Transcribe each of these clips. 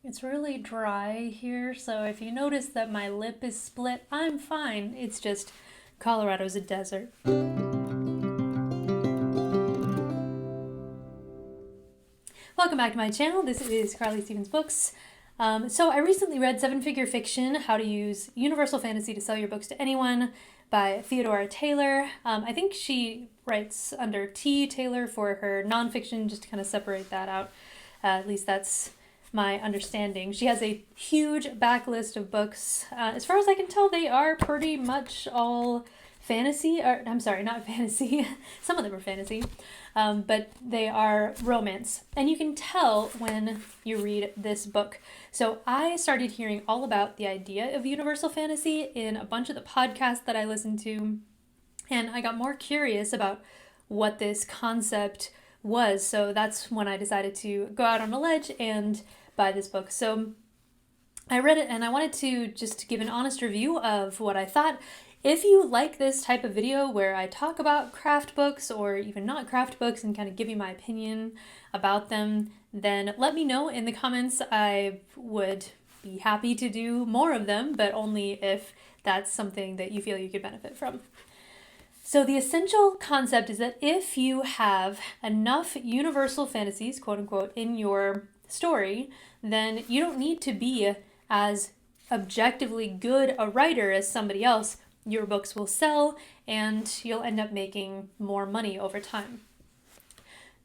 It's really dry here, so if you notice that my lip is split, I'm fine. It's just Colorado's a desert. Welcome back to my channel. This is Carly Stevens Books. So I recently read Seven Figure Fiction, How to Use Universal Fantasy to Sell Your Books to Anyone by Theodora Taylor. I think she writes under T. Taylor for her nonfiction, just to kind of separate that out. At least that's my understanding. She has a huge backlist of books. As far as I can tell, they are pretty much all fantasy, or I'm sorry, not fantasy. Some of them are fantasy, but they are romance. And you can tell when you read this book. So I started hearing all about the idea of universal fantasy in a bunch of the podcasts that I listened to, and I got more curious about what this concept was. So that's when I decided to go out on a ledge and buy this book. So I read it and I wanted to just give an honest review of what I thought. If you like this type of video where I talk about craft books or even not craft books and kind of give you my opinion about them, then let me know in the comments. I would be happy to do more of them, but only if that's something that you feel you could benefit from. So the essential concept is that if you have enough universal fantasies, quote unquote, in your story, then you don't need to be as objectively good a writer as somebody else. Your books will sell and you'll end up making more money over time.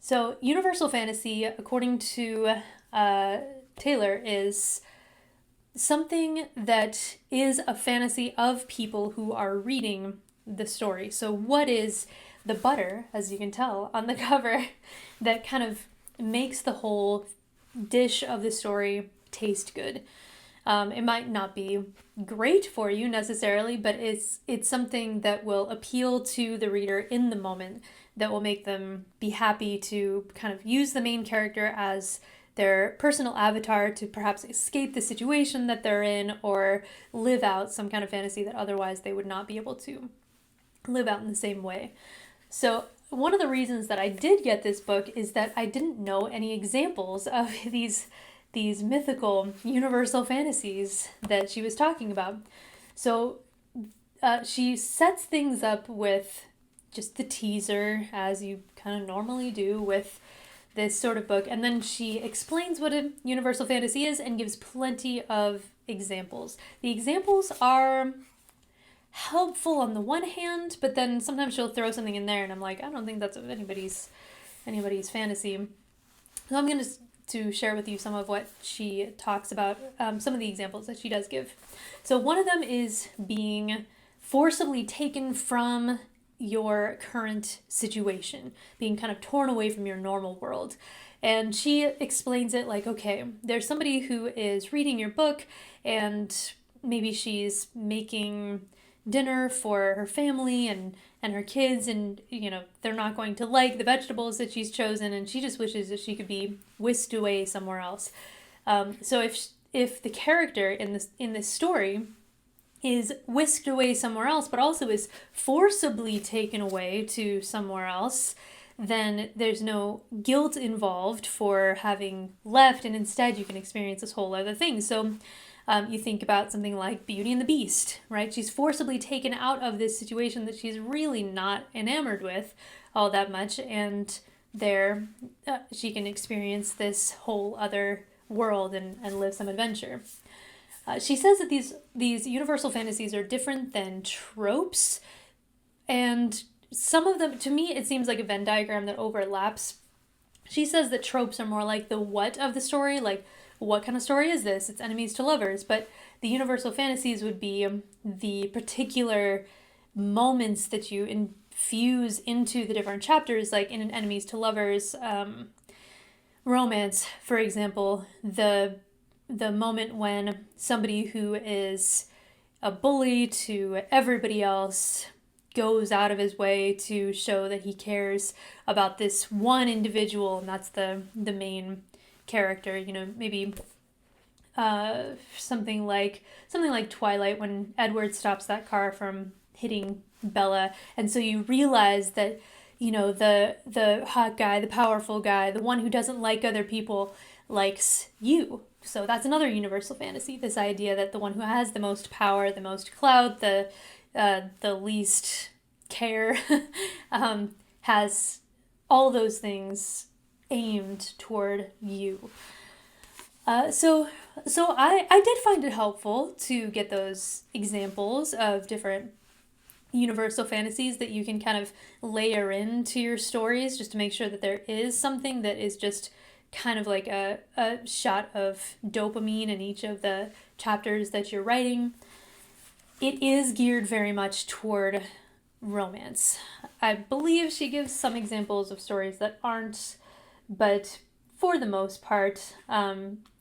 So universal fantasy, according to Taylor, is something that is a fantasy of people who are reading the story. So what is the butter, as you can tell on the cover, that kind of makes the whole dish of the story taste good? It might not be great for you necessarily, but it's something that will appeal to the reader in the moment, that will make them be happy to kind of use the main character as their personal avatar to perhaps escape the situation that they're in or live out some kind of fantasy that otherwise they would not be able to live out in the same way. So one of the reasons that I did get this book is that I didn't know any examples of these mythical universal fantasies that she was talking about. So she sets things up with just the teaser, as you kind of normally do with this sort of book, and then she explains what a universal fantasy is and gives plenty of examples. The examples are helpful on the one hand, but then sometimes she'll throw something in there and I'm like, I don't think that's anybody's fantasy. So I'm going to share with you some of what she talks about, some of the examples that she does give. So one of them is being forcibly taken from your current situation, being kind of torn away from your normal world. And she explains it like, okay, there's somebody who is reading your book and maybe she's making dinner for her family and her kids, and they're not going to like the vegetables that she's chosen, and she just wishes that she could be whisked away somewhere else. So if the character in this story is whisked away somewhere else, but also is forcibly taken away to somewhere else, then there's no guilt involved for having left, and instead you can experience this whole other thing. So you think about something like Beauty and the Beast, right? She's forcibly taken out of this situation that she's really not enamored with all that much, and there she can experience this whole other world and live some adventure. She says that these universal fantasies are different than tropes, and some of them, to me, it seems like a Venn diagram that overlaps. She says that tropes are more like the what of the story, like, what kind of story is this? It's enemies to lovers. But the universal fantasies would be the particular moments that you infuse into the different chapters, like in an enemies to lovers romance, for example, the moment when somebody who is a bully to everybody else goes out of his way to show that he cares about this one individual, and that's the main character. Maybe something like Twilight, when Edward stops that car from hitting Bella, and so you realize that the hot guy, the powerful guy, the one who doesn't like other people, likes you So that's another universal fantasy, this idea that the one who has the most power, the most clout, the least care, has all those things aimed toward you. So I did find it helpful to get those examples of different universal fantasies that you can kind of layer into your stories, just to make sure that there is something that is just kind of like a shot of dopamine in each of the chapters that you're writing. It is geared very much toward romance. I believe she gives some examples of stories that aren't, but for the most part,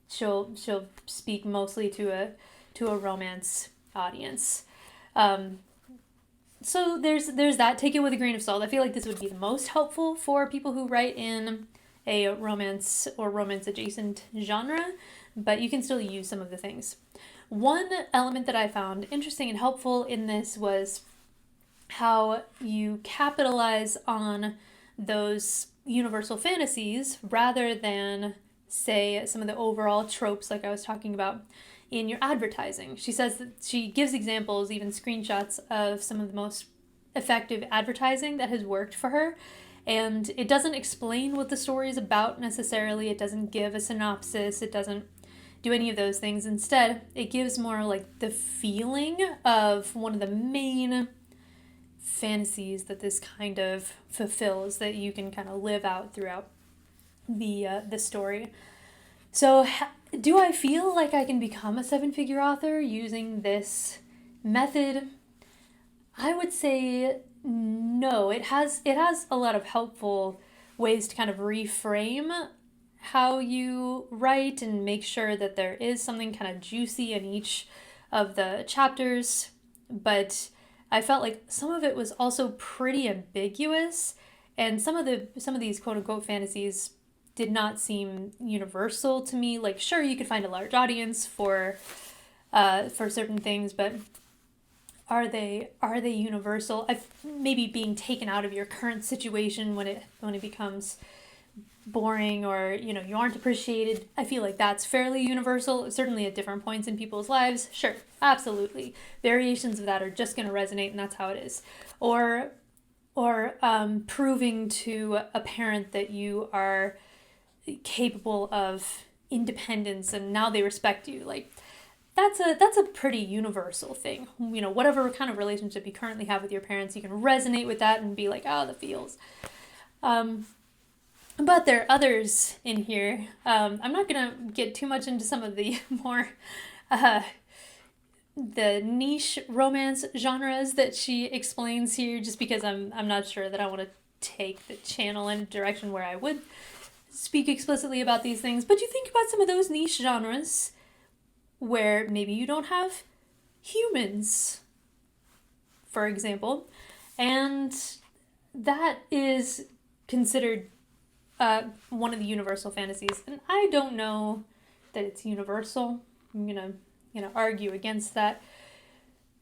she'll speak mostly to a romance audience. So there's that. Take it with a grain of salt. I feel like this would be the most helpful for people who write in a romance or romance adjacent genre, but you can still use some of the things. One element that I found interesting and helpful in this was how you capitalize on those universal fantasies rather than, say, some of the overall tropes like I was talking about in your advertising. She says that she gives examples, even screenshots of some of the most effective advertising that has worked for her. And it doesn't explain what the story is about necessarily. It doesn't give a synopsis. It doesn't do any of those things. Instead, it gives more like the feeling of one of the main fantasies that this kind of fulfills, that you can kind of live out throughout the story. So do I feel like I can become a 7-figure author using this method? I would say no. It has a lot of helpful ways to kind of reframe how you write and make sure that there is something kind of juicy in each of the chapters, but I felt like some of it was also pretty ambiguous, and some of these quote unquote fantasies did not seem universal to me. Like, sure, you could find a large audience for certain things, but are they universal? Maybe being taken out of your current situation when it becomes boring, or you aren't appreciated. I feel like that's fairly universal, certainly at different points in people's lives. Sure, absolutely. Variations of that are just going to resonate, and that's how it is. Or proving to a parent that you are capable of independence and now they respect you. Like, that's a pretty universal thing. Whatever kind of relationship you currently have with your parents, you can resonate with that and be like, oh, the feels. But there are others in here. I'm not gonna get too much into some of the more the niche romance genres that she explains here, just because I'm not sure that I want to take the channel in a direction where I would speak explicitly about these things. But you think about some of those niche genres where maybe you don't have humans, for example, and that is considered one of the universal fantasies. And I don't know that it's universal. I'm gonna argue against that.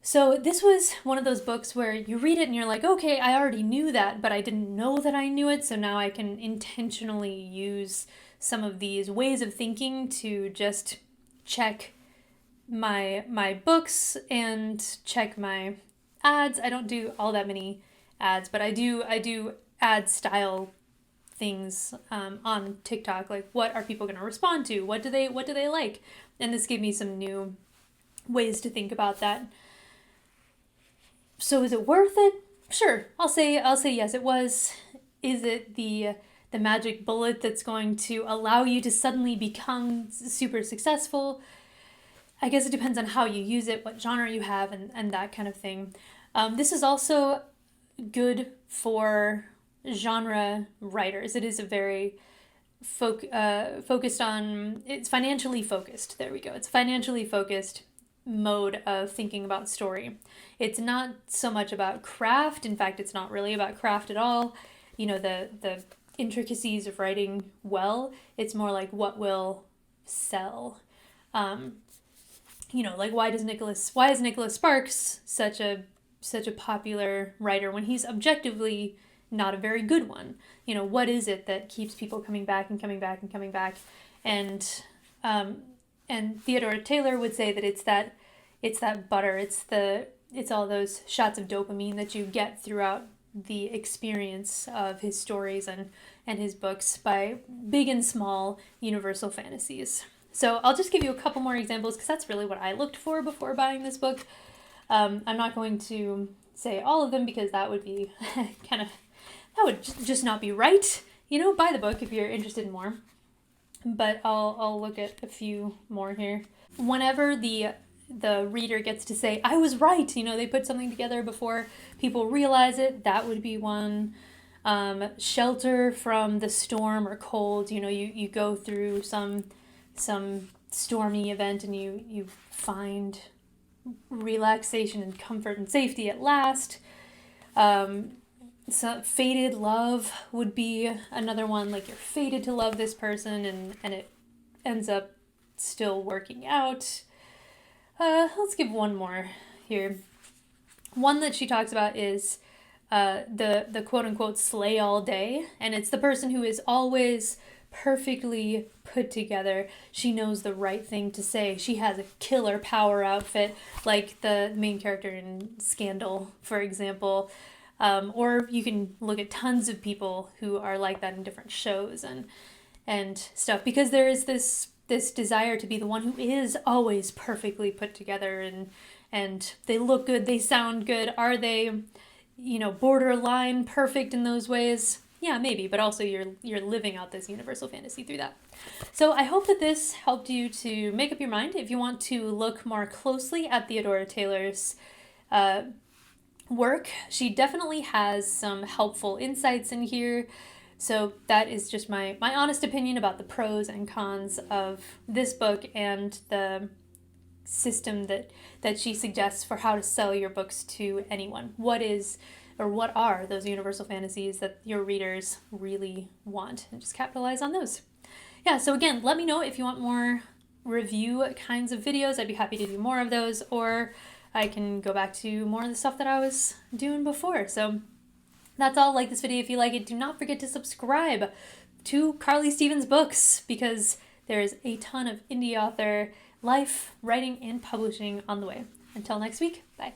So this was one of those books where you read it and you're like, okay, I already knew that, but I didn't know that I knew it, so now I can intentionally use some of these ways of thinking to just check my books and check my ads. I don't do all that many ads, but I do ad style things on TikTok. Like, what are people going to respond to? What do they like? And this gave me some new ways to think about that. So is it worth it? Sure. I'll say yes, it was. Is it the magic bullet that's going to allow you to suddenly become super successful? I guess it depends on how you use it, what genre you have, and that kind of thing. This is also good for genre writers. It is a very focused on, it's financially focused. There we go. It's financially focused mode of thinking about story. It's not so much about craft. In fact, it's not really about craft at all. The intricacies of writing well. It's more like what will sell. Like why is Nicholas Sparks such a popular writer when he's objectively not a very good one? What is it that keeps people coming back and coming back and coming back? And And Theodore Taylor would say that it's that butter, it's all those shots of dopamine that you get throughout the experience of his stories and his books by big and small universal fantasies. So I'll just give you a couple more examples because that's really what I looked for before buying this book. I'm not going to say all of them because that would be that would just not be right. Buy the book if you're interested in more. But I'll look at a few more here. Whenever the reader gets to say, I was right, they put something together before people realize it, that would be one. Shelter from the storm or cold, you go through some stormy event and you find relaxation and comfort and safety at last. So fated love would be another one, like you're fated to love this person and it ends up still working out. Let's give one more here. One that she talks about is the quote-unquote slay all day, and it's the person who is always perfectly put together. She knows the right thing to say. She has a killer power outfit, like the main character in Scandal, for example. Or you can look at tons of people who are like that in different shows and stuff, because there is this desire to be the one who is always perfectly put together and they look good, they sound good. Are they, borderline perfect in those ways? Yeah, maybe, but also you're living out this universal fantasy through that. So I hope that this helped you to make up your mind. If you want to look more closely at Theodora Taylor's work, she definitely has some helpful insights in here. So that is just my honest opinion about the pros and cons of this book and the system that she suggests for how to sell your books to anyone. What are those universal fantasies that your readers really want, and just capitalize on those. Yeah, so again, let me know if you want more review kinds of videos. I'd be happy to do more of those, or I can go back to more of the stuff that I was doing before. So that's all. Like this video if you like it. Do not forget to subscribe to Carly Stevens Books, because there is a ton of indie author life, writing, and publishing on the way. Until next week, bye.